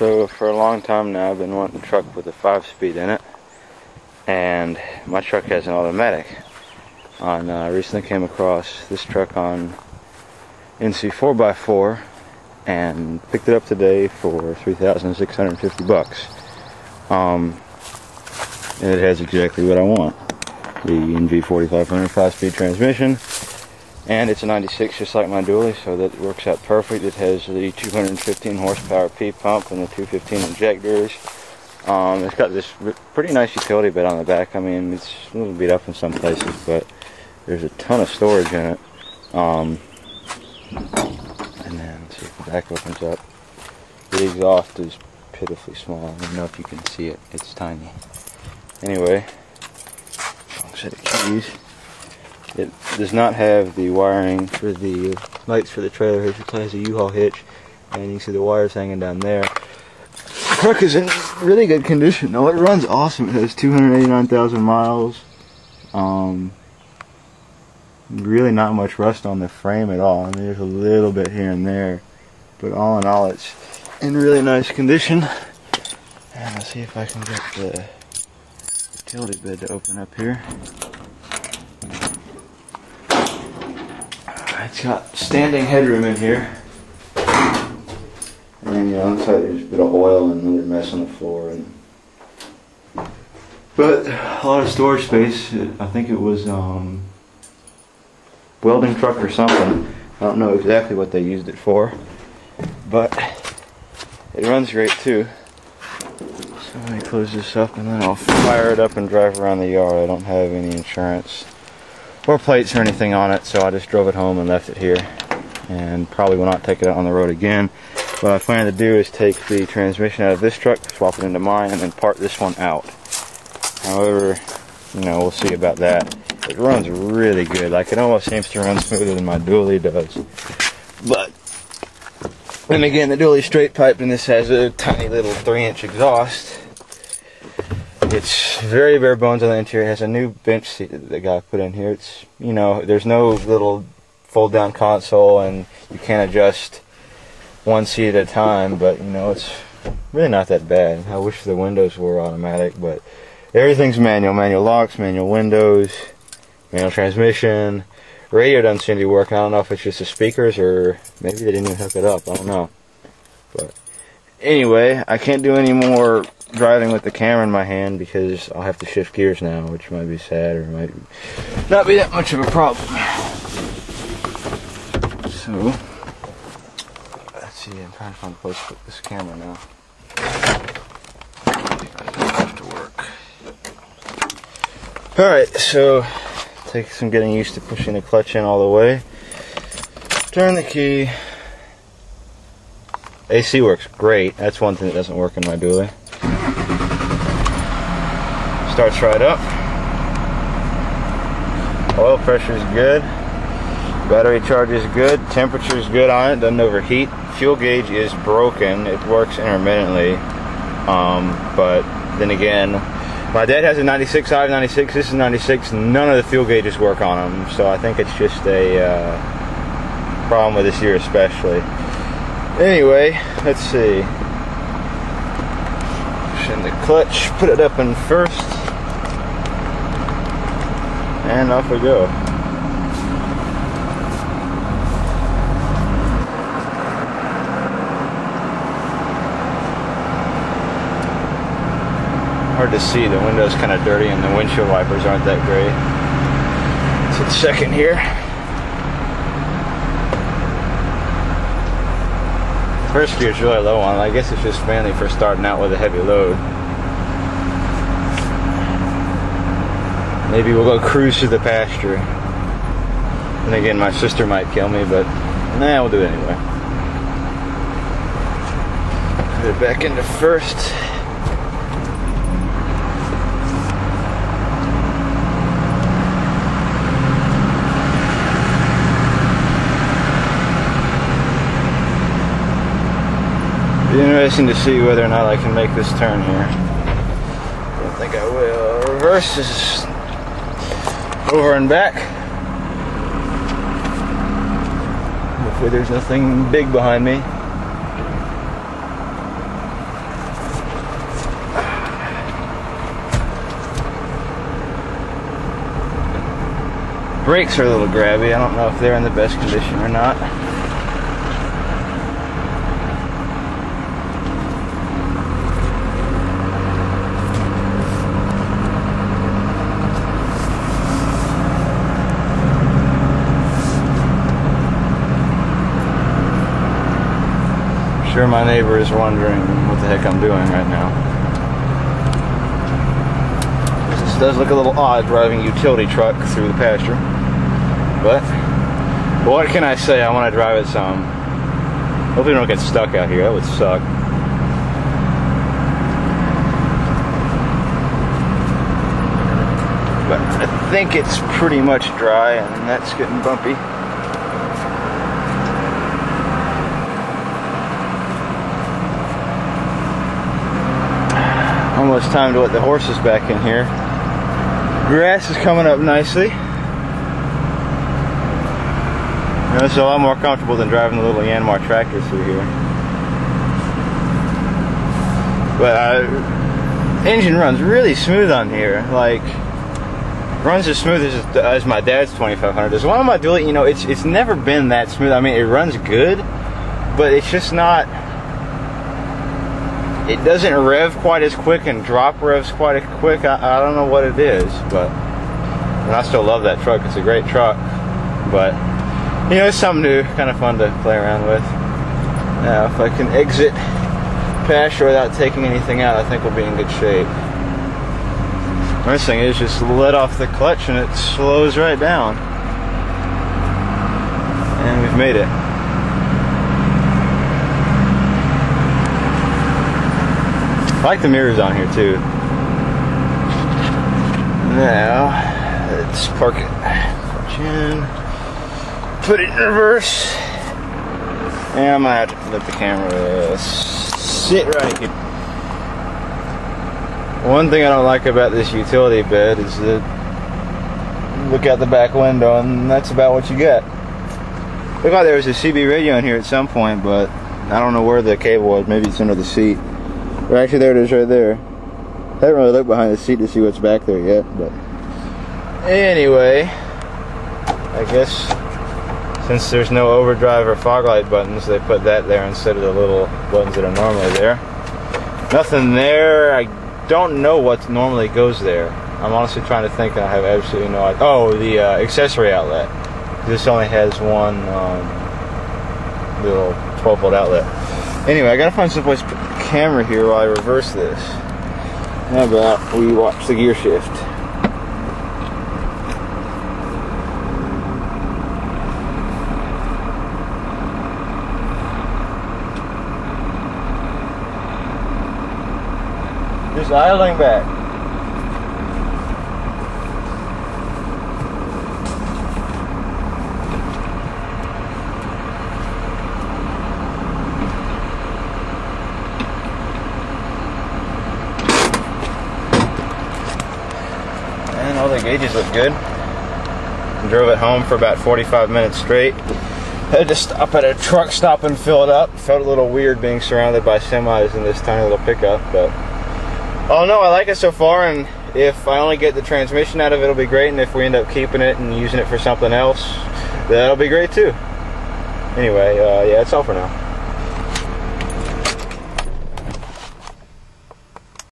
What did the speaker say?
So for a long time now I've been wanting a truck with a 5-speed in it, and my truck has an automatic. I recently came across this truck on NC 4x4 and picked it up today for $3,650. And it has exactly what I want. The NV 4500 5-speed transmission, and it's a 96 just like my dually, so that works out perfect. It has the 215 horsepower P pump and the 215 injectors. It's got this pretty nice utility bed on the back. I mean, it's a little beat up in some places, but there's a ton of storage in it. And then, let's see if the back opens up. The exhaust is pitifully small. I don't know if you can see it. It's tiny. Anyway, set of keys. It does not have the wiring for the lights for the trailer hitch. It has a U-Haul hitch, and you can see the wires hanging down there. The truck is in really good condition. No, it runs awesome. It has 289,000 miles. Really not much rust on the frame at all. I mean, there's a little bit here and there, but all in all, it's in really nice condition. And let's see if I can get the utility bed to open up here. It's got standing headroom in here, and you know, inside there's a bit of oil and another mess on the floor, but a lot of storage space. I think it was welding truck or something. I don't know exactly what they used it for, but it runs great too. So let me close this up and then I'll fire it up and drive around the yard. I don't have any insurance or plates or anything on it, so I just drove it home and left it here, and probably will not take it out on the road again. What I plan to do is take the transmission out of this truck, swap it into mine, and then part this one out. However, you know, we'll see about that. It runs really good. Like, it almost seems to run smoother than my dually does. But then again, the dually straight piped, and this has a tiny little 3-inch exhaust. It's very bare bones on the interior. It has a new bench seat that the guy put in here. It's, you know, there's no little fold down console, and you can't adjust one seat at a time, but you know, it's really not that bad. I wish the windows were automatic, but everything's manual. Manual locks, manual windows, manual transmission. Radio doesn't seem to be working. I don't know if it's just the speakers or maybe they didn't even hook it up. I don't know. But anyway, I can't do any more driving with the camera in my hand because I'll have to shift gears now, which might be sad or might not be that much of a problem. So, let's see, I'm trying to find a place to put this camera now. It have to work. Alright, so take some getting used to pushing the clutch in all the way. Turn the key. AC works great. That's one thing that doesn't work in my dually. Starts right up. Oil pressure is good. Battery charge is good. Temperature is good on it. Doesn't overheat. Fuel gauge is broken. It works intermittently. But then again, my dad has a 96 I have 96. This is 96. None of the fuel gauges work on them. So I think it's just a problem with this year especially. Anyway, let's see. Push in the clutch. Put it up in first. And off we go. Hard to see, the window's kind of dirty and the windshield wipers aren't that great. So it's second here. First gear's really low on it. I guess it's just mainly for starting out with a heavy load. Maybe we'll go cruise to the pasture. And again, my sister might kill me, but nah, we'll do it anyway. Put it back into first. It'll be interesting to see whether or not I can make this turn here. I don't think I will. Reverse is over and back. Hopefully there's nothing big behind me. brakes are a little grabby. I don't know if they're in the best condition or not. I'm sure my neighbor is wondering what the heck I'm doing right now. This does look a little odd driving a utility truck through the pasture, but what can I say? I want to drive it some. Hope we don't get stuck out here. That would suck. But I think it's pretty much dry, and that's getting bumpy. Almost time to let the horses back in here. Grass is coming up nicely. You know, it's a lot more comfortable than driving the little Yanmar tractor through here. But engine runs really smooth on here. Like, runs as smooth as my dad's 2500. There's one of my dually, you know, it's never been that smooth. I mean, it runs good, but it's just not. It doesn't rev quite as quick and drop revs quite as quick. I don't know what it is, but and I still love that truck. It's a great truck, but you know, it's something new, kind of fun to play around with. Now, if I can exit pasture without taking anything out, I think we'll be in good shape. First thing is just let off the clutch and it slows right down, and we've made it. I like the mirrors on here too. Now, let's park it. Clutch in. Put it in reverse. And I'm gonna have to let the camera sit right here. One thing I don't like about this utility bed is that look out the back window and that's about what you get. Looked like there was a CB radio in here at some point, but I don't know where the cable was. Maybe it's under the seat. Or actually, there it is right there. I haven't really looked behind the seat to see what's back there yet, but anyway, I guess since there's no overdrive or fog light buttons, they put that there instead of the little buttons that are normally there. Nothing there. I don't know what normally goes there. I'm honestly trying to think, and I have absolutely no idea. Oh, the accessory outlet. This only has one little 12-volt outlet. Anyway, I gotta find some place to put the camera here while I reverse this. How about we watch the gear shift? Just idling back. And all the gauges look good. Drove it home for about 45 minutes straight. Had to stop at a truck stop and fill it up. Felt a little weird being surrounded by semis in this tiny little pickup, but oh no, I like it so far, and if I only get the transmission out of it, it'll be great, and if we end up keeping it and using it for something else, that'll be great too. Anyway, yeah, that's all for now.